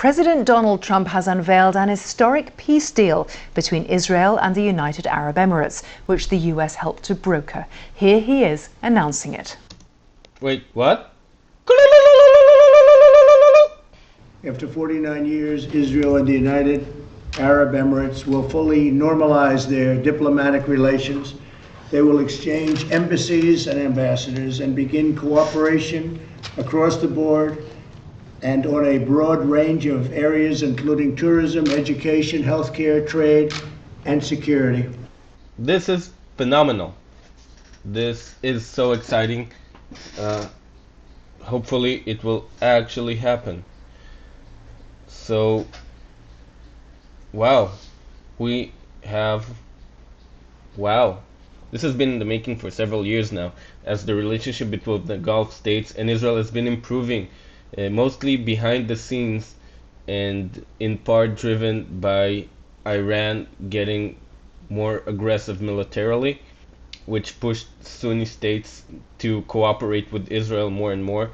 President Donald Trump has unveiled an historic peace deal between Israel and the United Arab Emirates, which the US helped to broker. Here he is announcing it. Wait, what? After 49 years, Israel and the United Arab Emirates will fully normalize their diplomatic relations. They will exchange embassies and ambassadors and begin cooperation across the board and on a broad range of areas, including tourism, education, healthcare, trade, and security. This is phenomenal. This is so exciting. Hopefully it will actually happen. So, wow. This has been in the making for several years now, as the relationship between the Gulf states and Israel has been improving, mostly behind the scenes and in part driven by Iran getting more aggressive militarily, which pushed Sunni states to cooperate with Israel more and more.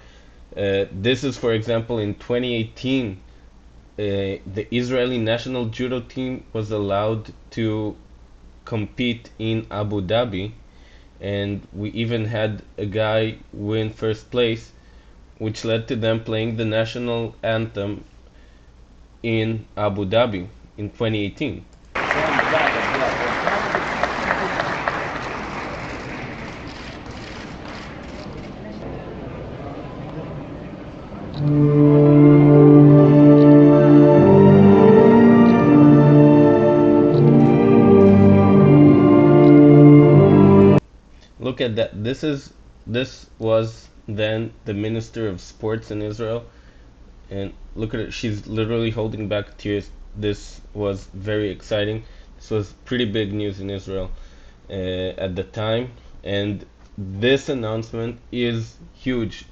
This is, for example, in 2018, the Israeli national judo team was allowed to compete in Abu Dhabi, and we even had a guy win first place, which led to them playing the national anthem in Abu Dhabi in 2018. Look at that. This was then the Minister of Sports in Israel, and look at it. She's literally holding back tears. This was very exciting. This was pretty big news in Israel at the time, and this announcement is huge.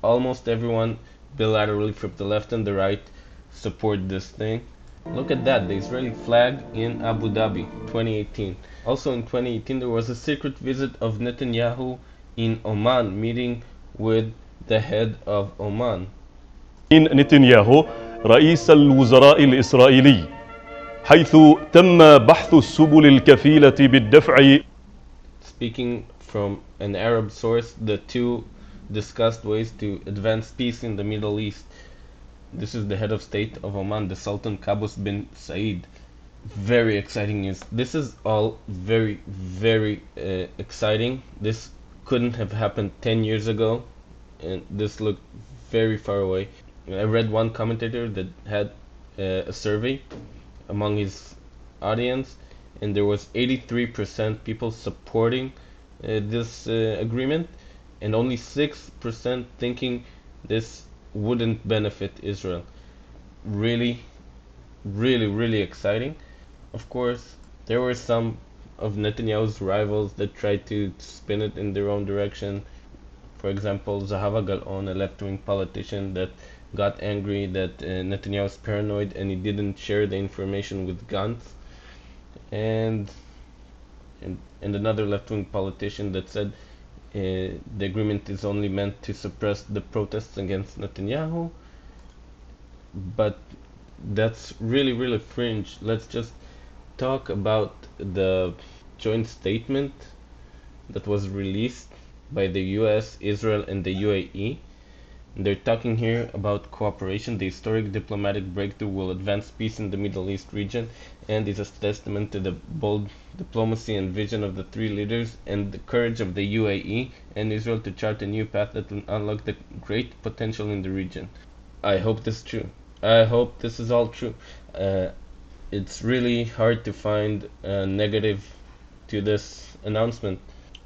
Almost everyone bilaterally from the left and the right support this thing. Look at that, the Israeli flag in Abu Dhabi, 2018. Also in 2018 there was a secret visit of Netanyahu in Oman, meeting with the head of Oman. نتنياهو رئيس الوزراء الإسرائيلي حيث تم بحث السبل الكفيلة بالدفع. Speaking from an Arab source, the two discussed ways to advance peace in the Middle East. This is the head of state of Oman, the Sultan Qaboos bin Said. Very exciting news. This is all very, very exciting. This couldn't have happened 10 years ago, and this looked very far away. I read one commentator that had a survey among his audience, and there was 83% people supporting this agreement, and only 6% thinking this wouldn't benefit Israel. Really, really exciting. Of course, there were some of Netanyahu's rivals that tried to spin it in their own direction. For example, Zahava Gal'on, a left-wing politician that got angry that Netanyahu is paranoid and he didn't share the information with Gantz, and another left-wing politician that said the agreement is only meant to suppress the protests against Netanyahu. But that's really fringe. Let's just talk about the joint statement that was released by the US, Israel, and the UAE. They're talking here about cooperation. The historic diplomatic breakthrough will advance peace in the Middle East region and is a testament to the bold diplomacy and vision of the three leaders and the courage of the UAE and Israel to chart a new path that will unlock the great potential in the region. I hope this is true. I hope this is all true. It's really hard to find a negative to this announcement.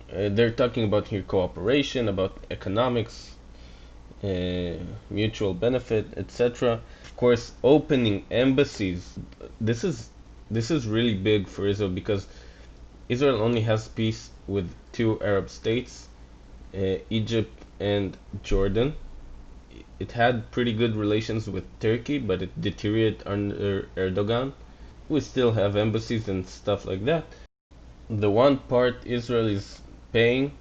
They're talking about here cooperation, about economics, mutual benefit, etc. Of course, opening embassies. This is really big for Israel, because Israel only has peace with two Arab states, Egypt and Jordan. It had pretty good relations with Turkey, but it deteriorated under Erdogan. We still have embassies and stuff like that. The one part Israel is paying,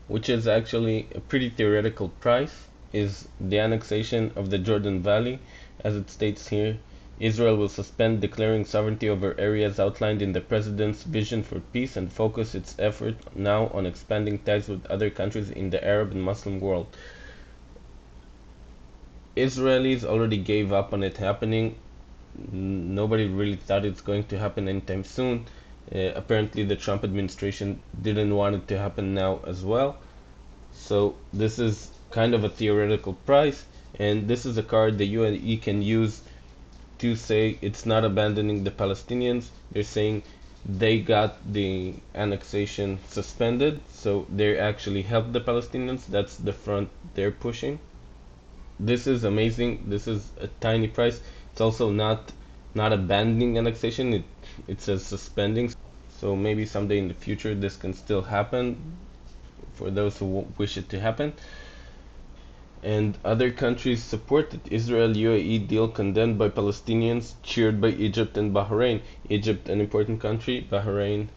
which is actually a pretty theoretical price, is the annexation of the Jordan Valley, as it states here, Israel will suspend declaring sovereignty over areas outlined in the President's vision for peace and focus its effort now on expanding ties with other countries in the Arab and Muslim world. Israelis already gave up on it happening. Nobody really thought it's going to happen anytime soon. Apparently the Trump administration didn't want it to happen now as well. So this is kind of a theoretical price, and this is a card the UAE can use to say it's not abandoning the Palestinians. They're saying they got the annexation suspended, so they actually helped the Palestinians. That's the front they're pushing. This is amazing. This is a tiny price. It's also not abandoning annexation. It says suspending. So maybe someday in the future this can still happen for those who wish it to happen. And other countries supported Israel-UAE deal condemned by Palestinians, cheered by Egypt and Bahrain. Egypt, an important country. Bahrain,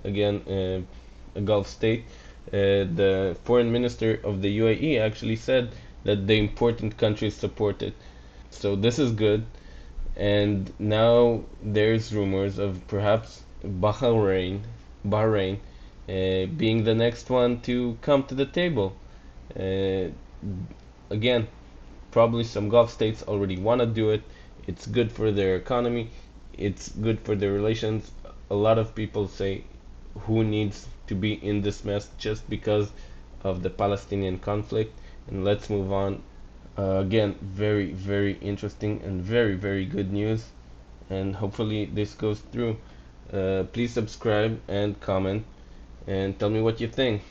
again, a Gulf state. The foreign minister of the UAE actually said that the important countries support it. So this is good. And now there's rumors of perhaps Bahrain being the next one to come to the table. Uh, Again, probably some Gulf states already want to do it. It's good for their economy. It's good for their relations. A lot of people say, who needs to be in this mess just because of the Palestinian conflict? And let's move on. Again, very, very interesting and very, very good news. And hopefully this goes through. Please subscribe and comment and tell me what you think.